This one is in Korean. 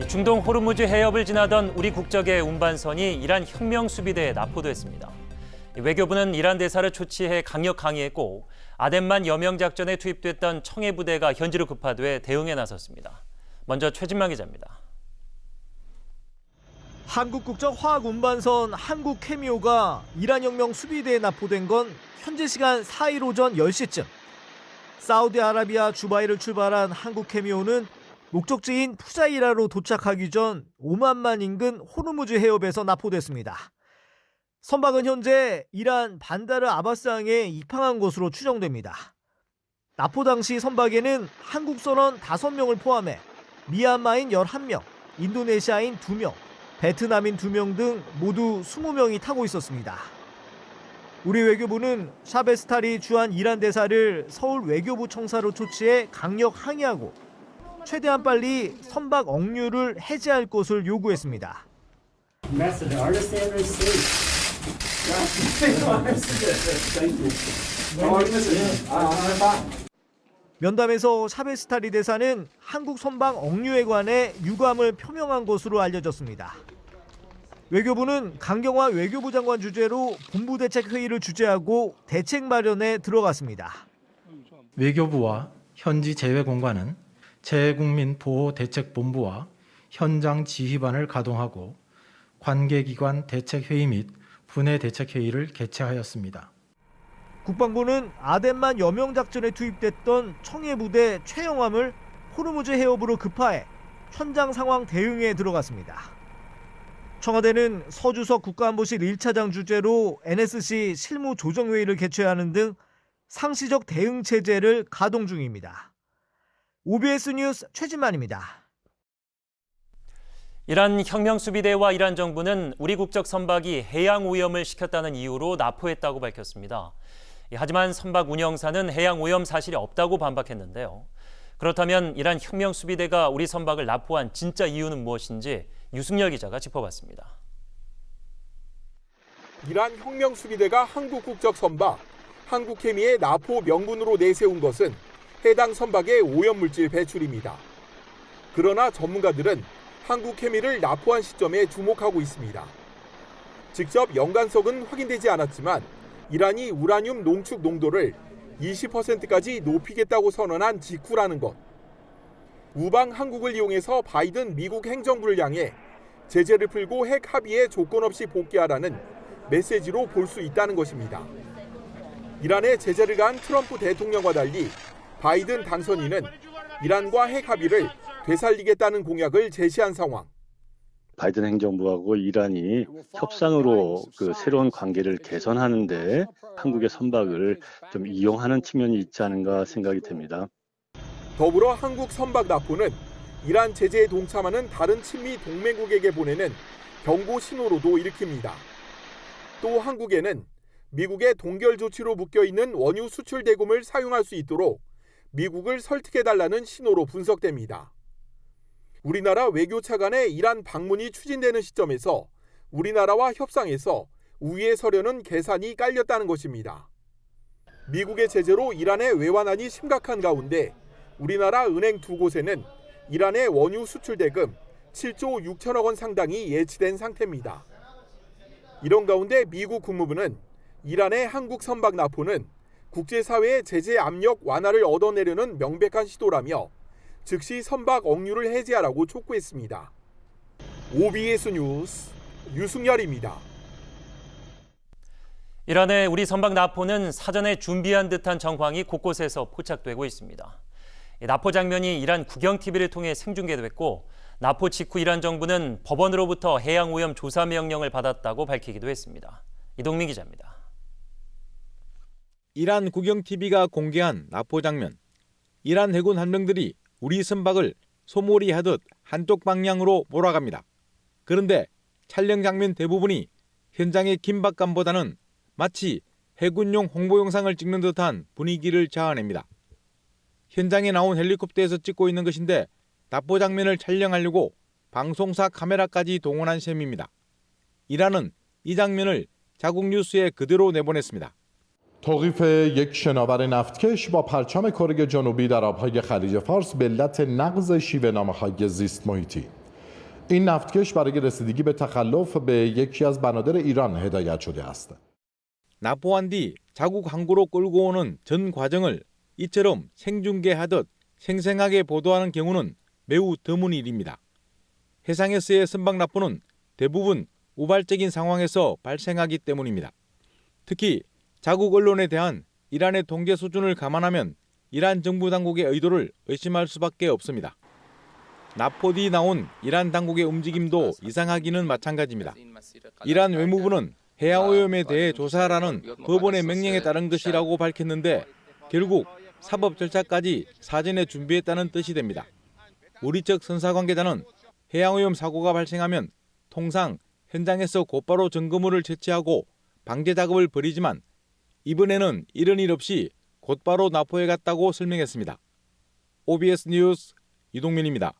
중동 호르무즈 해협을 지나던 우리 국적의 운반선이 이란 혁명수비대에 납포됐습니다. 외교부는 이란 대사를 초치해 강력 항의했고 아덴만 여명작전에 투입됐던 청해부대가 현지로 급파돼 대응에 나섰습니다. 먼저 최진만 기자입니다. 한국 국적 화학 운반선 한국 케미오가 이란 혁명 수비대에 납포된 건 현지 시간 4일 오전 10시쯤. 사우디아라비아 주바이를 출발한 한국 케미오는 목적지인 푸자이라로 도착하기 전 오만만 인근 호르무즈 해협에서 납포됐습니다. 선박은 현재 이란 반다르 아바스항에 입항한 것으로 추정됩니다. 납포 당시 선박에는 한국 선원 5명을 포함해 미얀마인 11명, 인도네시아인 2명, 베트남인 2명 등 모두 20명이 타고 있었습니다. 우리 외교부는 샤베스타리 주한 이란 대사를 서울 외교부 청사로 초치해 강력 항의하고 최대한 빨리 선박 억류를 해제할 것을 요구했습니다. 면담에서 샤베스타리 대사는 한국 선박 억류에 관해 유감을 표명한 것으로 알려졌습니다. 외교부는 강경화 외교부 장관 주재로 본부대책회의를 주재하고 대책 마련에 들어갔습니다. 외교부와 현지 재외공관은 재외국민보호대책본부와 현장 지휘반을 가동하고 관계기관 대책회의 및 분해 대책회의를 개최하였습니다. 국방부는 아덴만 여명작전에 투입됐던 청해부대 최영함을 호르무즈 해협으로 급파해 현장 상황 대응에 들어갔습니다. 청와대는 서주석 국가안보실 1차장 주재로 NSC 실무조정회의를 개최하는 등 상시적 대응 체제를 가동 중입니다. OBS 뉴스 최진만입니다. 이란 혁명수비대와 이란 정부는 우리 국적 선박이 해양 오염을 시켰다는 이유로 납포했다고 밝혔습니다. 하지만 선박 운영사는 해양 오염 사실이 없다고 반박했는데요. 그렇다면 이란 혁명수비대가 우리 선박을 납포한 진짜 이유는 무엇인지 유승열 기자가 짚어봤습니다. 이란 혁명수비대가 한국 국적 선박 한국케미의 납포 명분으로 내세운 것은 해당 선박의 오염물질 배출입니다. 그러나 전문가들은 한국케미를 납포한 시점에 주목하고 있습니다. 직접 연관성은 확인되지 않았지만 이란이 우라늄 농축 농도를 20%까지 높이겠다고 선언한 직후라는 것. 우방 한국을 이용해서 바이든 미국 행정부를 향해 제재를 풀고 핵 합의에 조건 없이 복귀하라는 메시지로 볼 수 있다는 것입니다. 이란에 제재를 가한 트럼프 대통령과 달리 바이든 당선인은 이란과 핵 합의를 되살리겠다는 공약을 제시한 상황. 바이든 행정부하고 이란이 협상으로 새로운 관계를 개선하는데 한국의 선박을 좀 이용하는 측면이 있지 않은가 생각이 됩니다. 더불어 한국 선박 납포는 이란 제재에 동참하는 다른 친미 동맹국에게 보내는 경고 신호로도 일으킵니다. 또 한국에는 미국의 동결 조치로 묶여있는 원유 수출 대금을 사용할 수 있도록 미국을 설득해달라는 신호로 분석됩니다. 우리나라 외교차 간의 이란 방문이 추진되는 시점에서 우리나라와 협상에서 우위에 서려는 계산이 깔렸다는 것입니다. 미국의 제재로 이란의 외환안이 심각한 가운데 우리나라 은행 2곳에는 이란의 원유 수출 대금 7조 6천억 원 상당이 예치된 상태입니다. 이런 가운데 미국 국무부는 이란의 한국 선박 납포는 국제사회의 제재 압력 완화를 얻어내려는 명백한 시도라며 즉시 선박 억류를 해제하라고 촉구했습니다. OBS 뉴스 유승열입니다. 이란의 우리 선박 납포는 사전에 준비한 듯한 정황이 곳곳에서 포착되고 있습니다. 납포 장면이 이란 국영TV를 통해 생중계됐고 납포 직후 이란 정부는 법원으로부터 해양 오염 조사 명령을 받았다고 밝히기도 했습니다. 이동민 기자입니다. 이란 국영TV가 공개한 납포 장면. 이란 해군 함정들이 우리 선박을 소몰이 하듯 한쪽 방향으로 몰아갑니다. 그런데 촬영 장면 대부분이 현장의 긴박감보다는 마치 해군용 홍보 영상을 찍는 듯한 분위기를 자아냅니다. 현장에 나온 헬리콥터에서 찍고 있는 것인데 납포 장면을 촬영하려고 방송사 카메라까지 동원한 셈입니다. 이란은 이 장면을 자국 뉴스에 그대로 내보냈습니다. توقیف یک شناور نفتکش با پرچم کره جنوبی در آبهای خلیج فارس به علت نقض شیوه‌نامه‌های زیست محیطی این نفتکش برای رسیدگی به تخلف به یکی از بنادر ایران هدایت شده است. 납포한 뒤 자국 항구로 끌고 오는 전 과정을 이처럼 생중계하듯 생생하게 보도하는 경우는 매우 드문 일입니다. 해상에서의 선박 납포는 대부분 우발적인 상황에서 발생하기 때문입니다. 특히 자국 언론에 대한 이란의 통제 수준을 감안하면 이란 정부 당국의 의도를 의심할 수밖에 없습니다. 납포 뒤 나온 이란 당국의 움직임도 이상하기는 마찬가지입니다. 이란 외무부는 해양오염에 대해 조사하라는 법원의 명령에 따른 것이라고 밝혔는데 결국 사법 절차까지 사전에 준비했다는 뜻이 됩니다. 우리 측 선사 관계자는 해양오염 사고가 발생하면 통상 현장에서 곧바로 점검을 채취하고 방제 작업을 벌이지만 이번에는 이런 일 없이 곧바로 납포해 갔다고 설명했습니다. OBS 뉴스 이동민입니다.